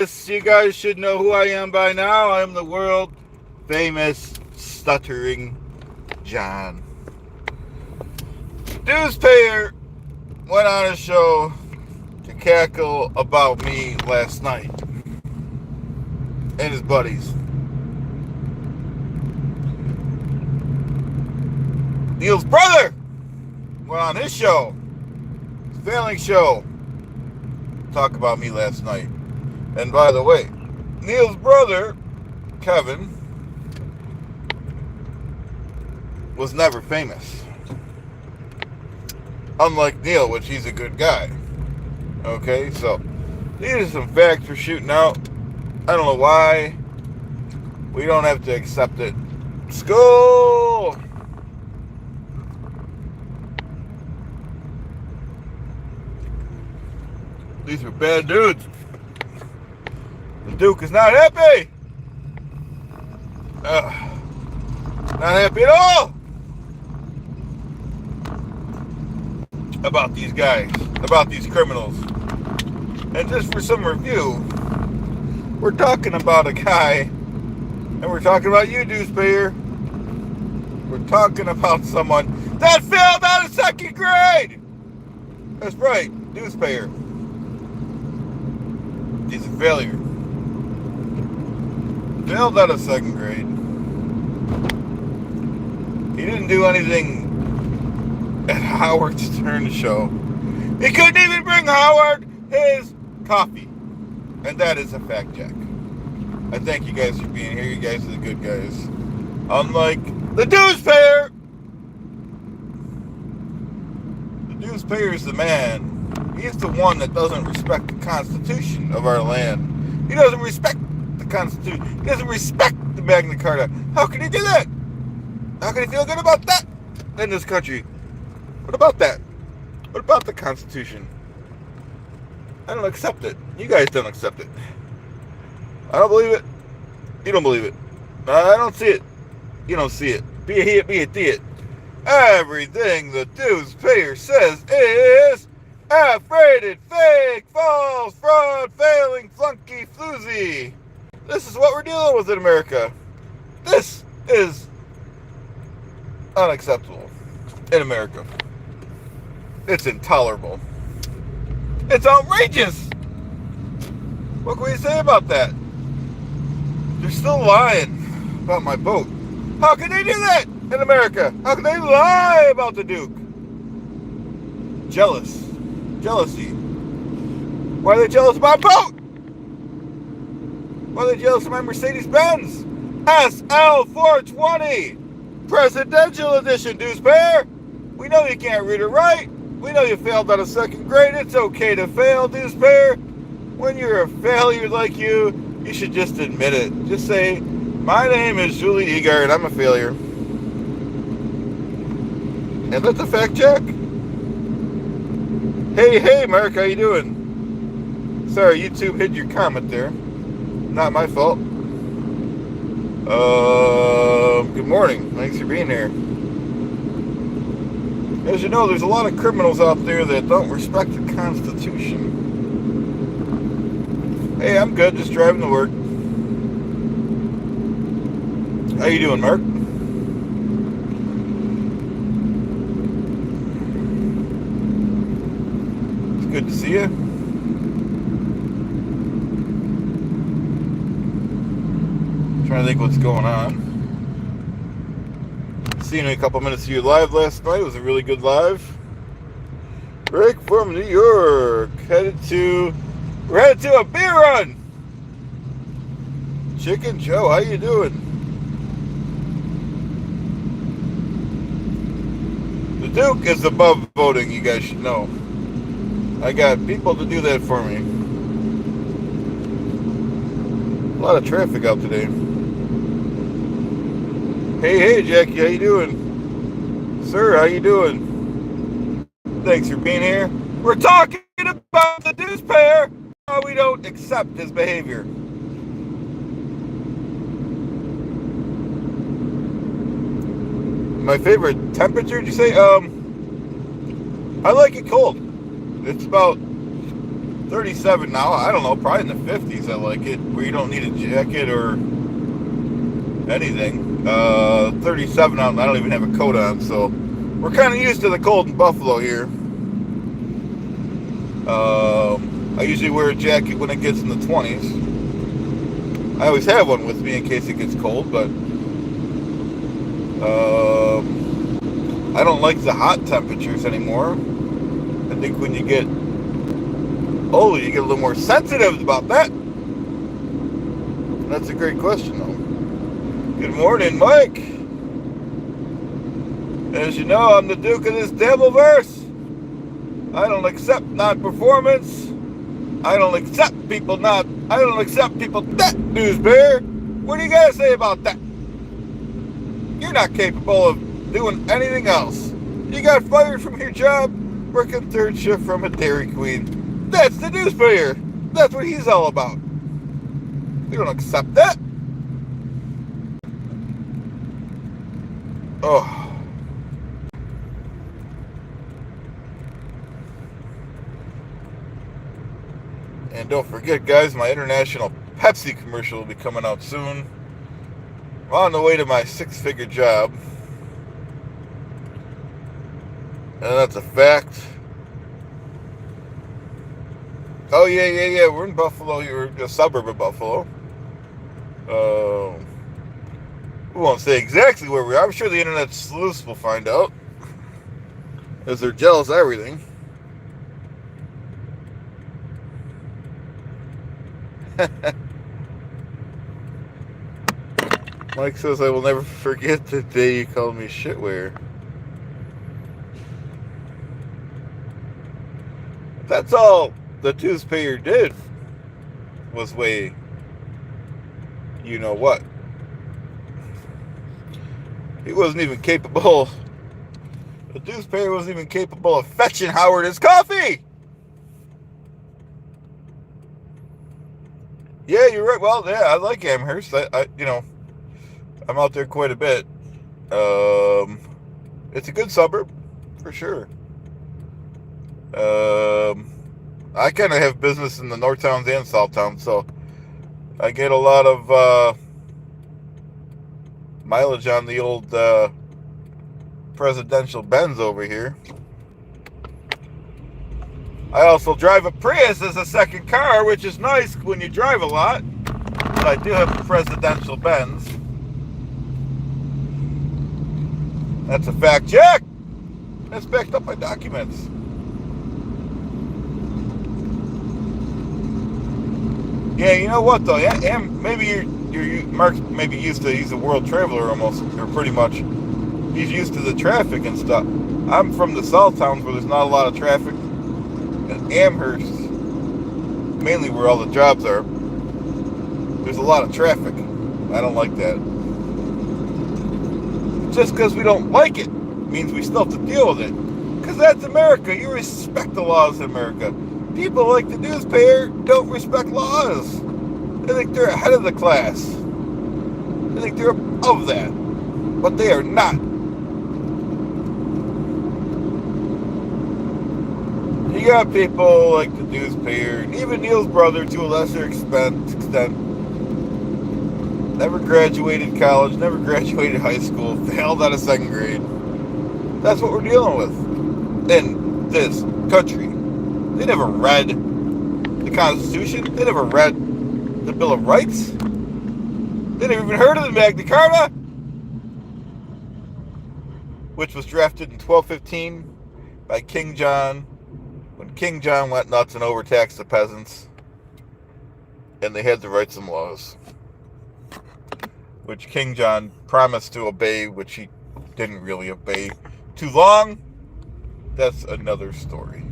You guys should know who I am by now. I am the world famous Stuttering John. Newspayer went on a show to cackle about me last night and his buddies. Neil's brother went on his show, his failing show, talk about me last night. And by the way, Neil's brother, Kevin, was never famous. Unlike Neil, which he's a good guy. Okay, so these are some facts we're shooting out. I don't know why. We don't have to accept it. School! These are bad dudes. The Duke is not happy. Not happy at all about these guys, about these criminals. And just for some review, we're talking about a guy, and we're talking about you, Newspayer. We're talking about someone that failed out of second grade. That's right, Newspayer. He's a failure. Failed out of second grade. He didn't do anything at Howard Stern show. He couldn't even bring Howard his coffee. And that is a fact check. I thank you guys for being here. You guys are the good guys. Unlike the Newspayer. The Newspayer is the man. He's the one that doesn't respect the Constitution of our land. He doesn't respect the Constitution. He doesn't respect the Magna Carta. How can he do that? How can he feel good about that in this country? What about that? What about the Constitution? I don't accept it. You guys don't accept it. I don't believe it. You don't believe it. I don't see it. You don't see it. Be a he, be a it. Everything the Newspayer says is F-rated, fake, false, fraud, failing, flunky, floozy. This is what we're dealing with in America. This is unacceptable in America. It's intolerable. It's outrageous. What can we say about that? They're still lying about my vote. How can they do that in America? How can they lie about the Duke? Jealousy. Why are they jealous of my vote? Why are they jealous of my Mercedes-Benz SL420 Presidential Edition, Newspayer? We know you can't read or write. We know you failed out of second grade. It's okay to fail, Newspayer. When you're a failure like you should just admit it. Just say, my name is Julie Egar and I'm a failure. And that's a fact check. Hey, Mark, how you doing? Sorry, YouTube hid your comment there. Not my fault. Good morning. Thanks for being here. As you know, there's a lot of criminals out there that don't respect the Constitution. Hey, I'm good, just driving to work. How you doing, Mark? Good to see you. Trying to think what's going on. Seen a couple minutes of you live last night. It was a really good live. Rick from New York. We're headed to a beer run. Chicken Joe, how you doing? The Duke is above voting, you guys should know. I got people to do that for me. A lot of traffic out today. Hey, Jackie, how you doing? Sir, how you doing? Thanks for being here. We're talking about the Newspayer. How we don't accept his behavior. My favorite temperature, did you say? I like it cold. It's about 37 now. I don't know, probably in the 50s. I like it, where you don't need a jacket or anything. 37 out, and I don't even have a coat on, so we're kind of used to the cold in Buffalo here. I usually wear a jacket when it gets in the 20s. I always have one with me in case it gets cold, but I don't like the hot temperatures anymore. I think when you get older, you get a little more sensitive about that. That's a great question, though. Good morning, Mike. As you know, I'm the Duke of this Devilverse. I don't accept non-performance. I don't accept people that, Newsbear. What do you gotta say about that? You're not capable of doing anything else. You got fired from your job working third shift from a Dairy Queen. That's the Newsbear. That's what he's all about. We don't accept that. Oh. And don't forget, guys, my international Pepsi commercial will be coming out soon. I'm on the way to my 6-figure job. And that's a fact. Oh, yeah. We're in Buffalo. You're a suburb of Buffalo. We won't say exactly where we are. I'm sure the internet sleuths will find out, as they're jealous of everything. Mike says, I will never forget the day you called me shitware. That's all the taxpayer did was weigh you know what. He wasn't even capable. The taxpayer wasn't even capable of fetching Howard his coffee. Yeah, you're right. Well, yeah, I like Amherst. I'm out there quite a bit. It's a good suburb, for sure. I kind of have business in the North Towns and South Towns, so I get a lot of mileage on the old presidential Benz over here. I also drive a Prius as a second car, which is nice when you drive a lot. But I do have a presidential Benz. That's a fact check. That's backed up by documents. Yeah, you know what though? Yeah, maybe Mark's maybe used to. He's a world traveler almost, or pretty much. He's used to the traffic and stuff. I'm from the South Towns where there's not a lot of traffic. And Amherst, mainly where all the jobs are, there's a lot of traffic. I don't like that. Just because we don't like it means we still have to deal with it. Because that's America. You respect the laws in America. People like the newspaper don't respect laws. They think they're ahead of the class. They think they're above that. But they are not. You got people like the newspaper, and even Neil's brother to a lesser extent, never graduated college, never graduated high school, failed out of 2nd grade. That's what we're dealing with in this country. They never read the Constitution. They never read the Bill of Rights. They never even heard of the Magna Carta, which was drafted in 1215 by King John, when King John went nuts and overtaxed the peasants, and they had to write some laws, which King John promised to obey, which he didn't really obey. Too long? That's another story.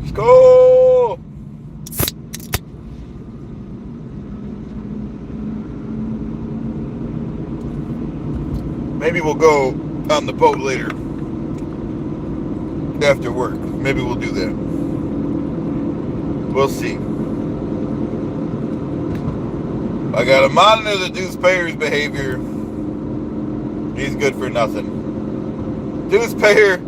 Let's go! Maybe we'll go on the boat later. After work. Maybe we'll do that. We'll see. I gotta monitor the dues-payer's behavior. He's good for nothing. Dues-payer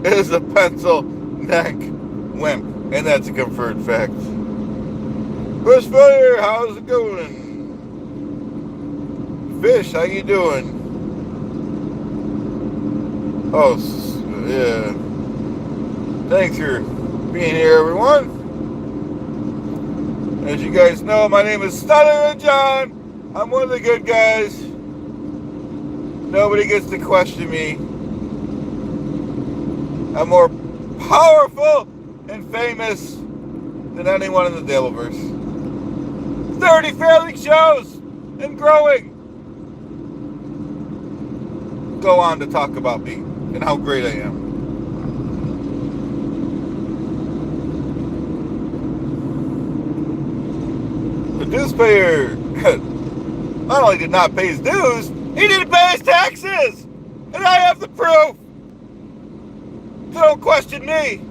is a pencil neck wimp. And that's a confirmed fact. Bushfire, how's it going? Fish, how you doing? Oh, yeah. Thanks for being here, everyone. As you guys know, my name is Stuttering John. I'm one of the good guys. Nobody gets to question me. I'm more powerful and famous than anyone in the Devilverse. 30 failing shows and growing. Go on to talk about me and how great I am. The dues payer not only did not pay his dues, he didn't pay his taxes! And I have the proof! So don't question me!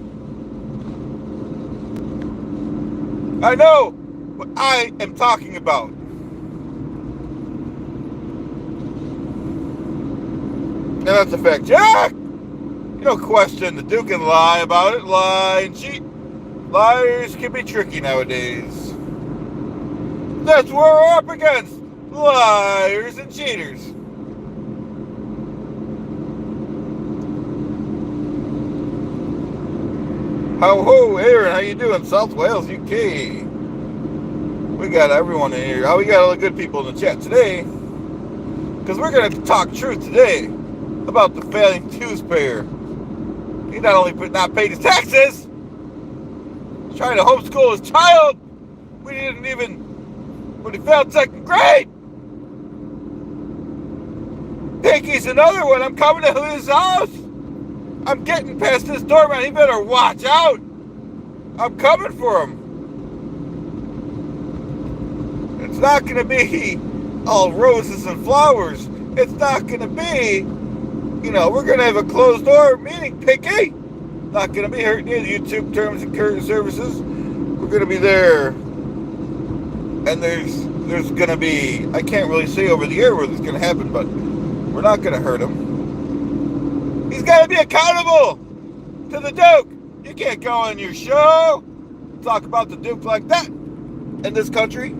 I know what I am talking about. And that's a fact. Jack! You don't question the Duke and lie about it. Lie and cheat. Liars can be tricky nowadays. That's what we're up against. Liars and cheaters. Ho, Aaron, how you doing? South Wales, UK. We got everyone in here. We got all the good people in the chat today. Because we're going to talk truth today about the failing dues payer. He not only not paid his taxes, he's trying to homeschool his child. We didn't even, when he failed second grade. Pinky's another one. I'm coming to his house. I'm getting past this doorman. He better watch out. I'm coming for him. It's not going to be all roses and flowers. It's not going to be, we're going to have a closed door meeting, Pinky. Not going to be hurting you. The YouTube terms and services. We're going to be there. And there's going to be, I can't really say over the air where this is going to happen, but we're not going to hurt him. He's got to be accountable to the Duke. You can't go on your show, talk about the Duke like that in this country.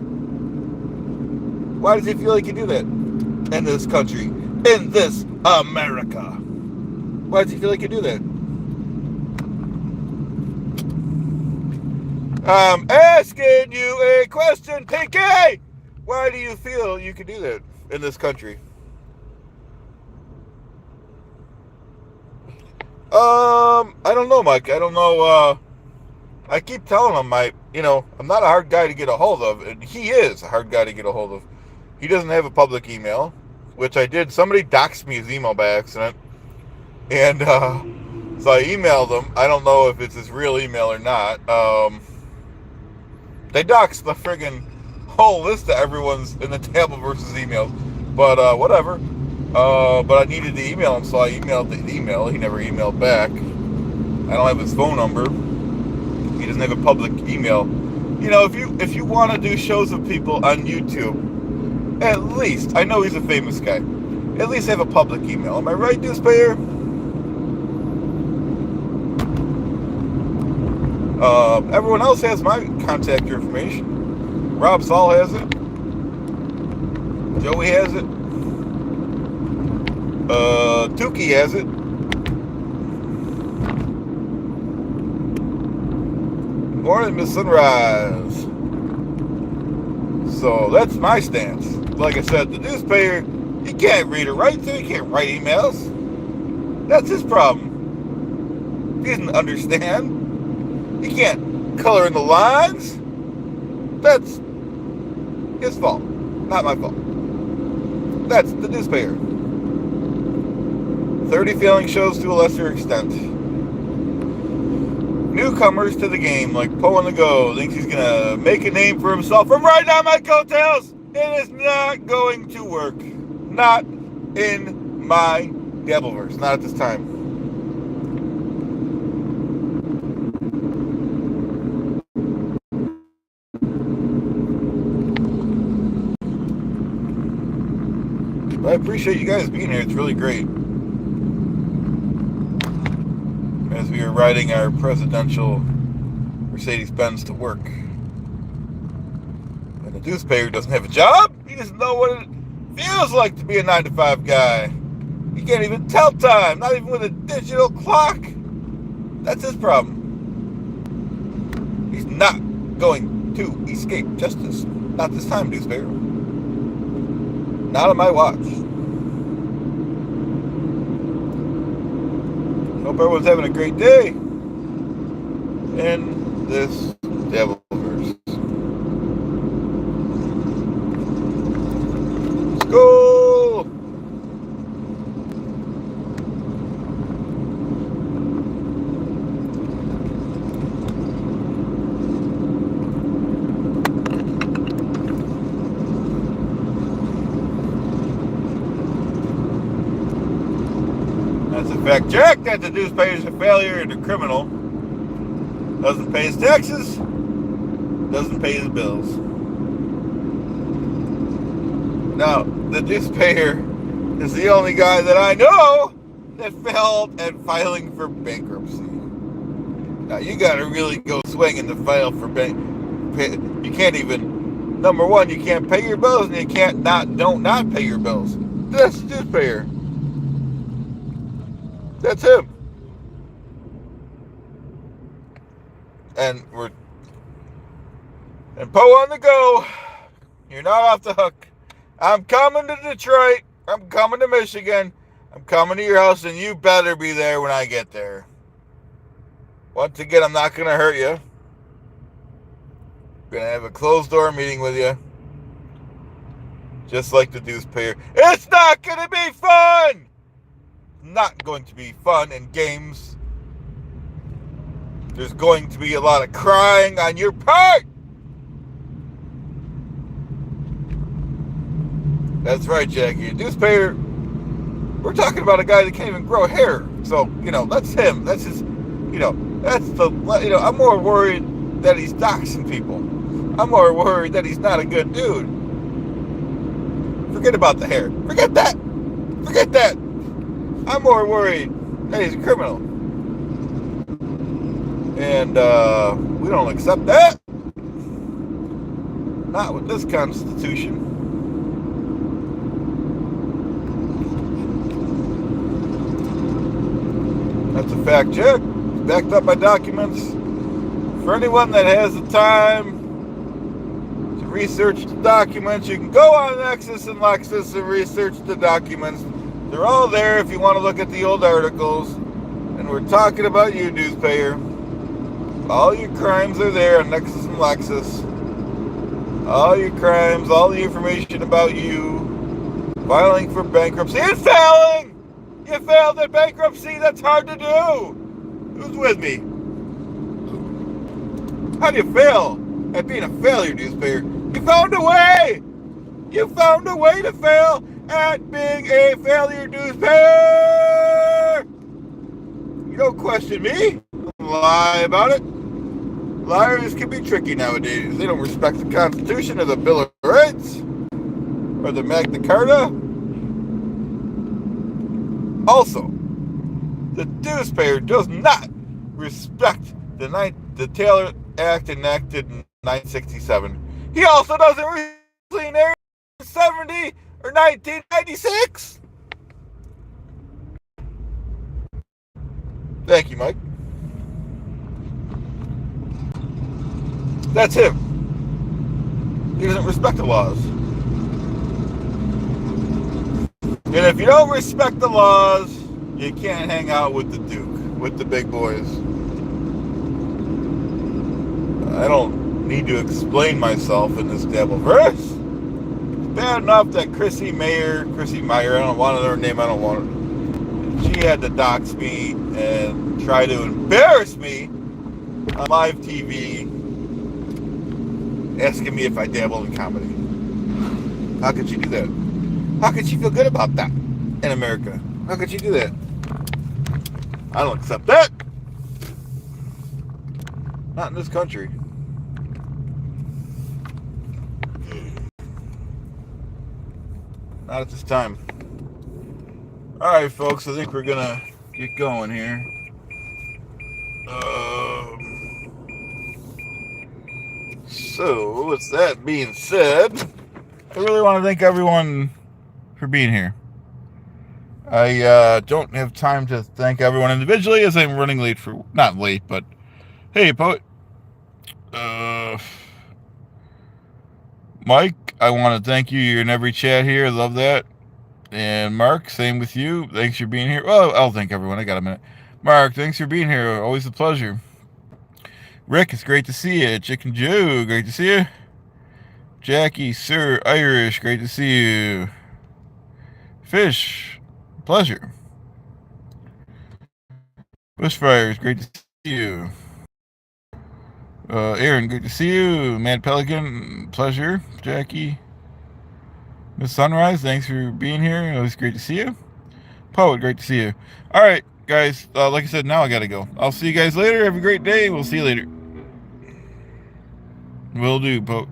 Why does he feel he can do that in this country, in this America? Why does he feel he can do that? I'm asking you a question, Pinky. Why do you feel you can do that in this country? I don't know, Mike. I don't know. I keep telling him I'm not a hard guy to get a hold of, and he is a hard guy to get a hold of. He doesn't have a public email, which I did. Somebody doxed me his email by accident, and so I emailed him. I don't know if it's his real email or not. They doxed the friggin' whole list of everyone's in the Tableverse's emails, but whatever. But I needed to email him, so I emailed the email. He never emailed back. I don't have his phone number. He doesn't have a public email. If you want to do shows of people on YouTube, at least, I know he's a famous guy, at least have a public email. Am I right, dues payer? Everyone else has my contact information. Rob Saul has it. Joey has it. Tukey has it. Morning, Miss Sunrise. So that's my stance. Like I said, the dues payer, he can't read or write, so he can't write emails. That's his problem. He doesn't understand. He can't color in the lines. That's his fault, not my fault. That's the dues payer. 30 failing shows to a lesser extent. Newcomers to the game, like Poe on the Go, thinks he's gonna make a name for himself from riding on my coattails. It is not going to work. Not in my Devilverse. Not at this time. But I appreciate you guys being here. It's really great. As we are riding our presidential, we're Mercedes-Benz to work. And the newspaper doesn't have a job. He doesn't know what it feels like to be a 9-to-5 guy. He can't even tell time, not even with a digital clock. That's his problem. He's not going to escape justice. Not this time, newspaper. Not on my watch. Hope everyone's having a great day in this Devilverse. Let's go! That's a fact check that the newspaper is a failure and a criminal. Doesn't pay his taxes, doesn't pay his bills. Now, the newspaper is the only guy that I know that failed at filing for bankruptcy. Now, you gotta really go swinging to file for you can't even, number one, you can't pay your bills, and you can't not pay your bills. That's the newspaper. That's him. And Poe on the go. You're not off the hook. I'm coming to Detroit. I'm coming to Michigan. I'm coming to your house, and you better be there when I get there. Once again, I'm not going to hurt you. I'm going to have a closed-door meeting with you. Just like the newspaper. It's not going to be fun! Not going to be fun and games. There's going to be a lot of crying on your part. That's right, Jackie. Newspaper. We're talking about a guy that can't even grow hair. So, that's him. That's his, I'm more worried that he's doxing people. I'm more worried that he's not a good dude. Forget about the hair. Forget that. I'm more worried that he's a criminal. And we don't accept that. Not with this Constitution. That's a fact check. Backed up by documents. For anyone that has the time to research the documents, you can go on Nexus and Lexus and research the documents. They're all there if you want to look at the old articles. And we're talking about you, newspaper. All your crimes are there on Nexus and Lexus. All your crimes, all the information about you. Filing for bankruptcy and failing! You failed at bankruptcy, that's hard to do! Who's with me? How do you fail at being a failure, newspaper? You found a way! You found a way to fail at being a failure, newspaper! You don't question me. Lie about it. Liars can be tricky nowadays. They don't respect the Constitution or the Bill of Rights or the Magna Carta. Also, the newspaper does not respect the Taylor Act enacted in 1967. He also doesn't respect Clean Air 1970 or 1996. Thank you, Mike. That's him. He doesn't respect the laws. And if you don't respect the laws, you can't hang out with the Duke, with the big boys. I don't need to explain myself in this Devilverse. It's bad enough that Chrissy Meyer, I don't want her name, I don't want her. She had to dox me and try to embarrass me on live TV, asking me if I dabble in comedy. How could she do that? How could she feel good about that in America? How could she do that? I don't accept that. Not in this country. Not at this time. Alright, folks, I think we're gonna get going here. So, with that being said, I really want to thank everyone for being here. I don't have time to thank everyone individually as I'm running late for, not late, but hey, Poet. Mike, I want to thank you. You're in every chat here. I love that. And Mark, same with you. Thanks for being here. Well, I'll thank everyone. I got a minute. Mark, thanks for being here. Always a pleasure. Rick, it's great to see you. Chicken Joe, great to see you. Jackie, Sir Irish, great to see you. Fish, pleasure. Bushfires, great to see you. Aaron, great to see you. Mad Pelican, pleasure. Jackie. Miss Sunrise, thanks for being here. Always great to see you. Poet, great to see you. All right, guys. Like I said, now I got to go. I'll see you guys later. Have a great day. We'll see you later. Will do, Poet.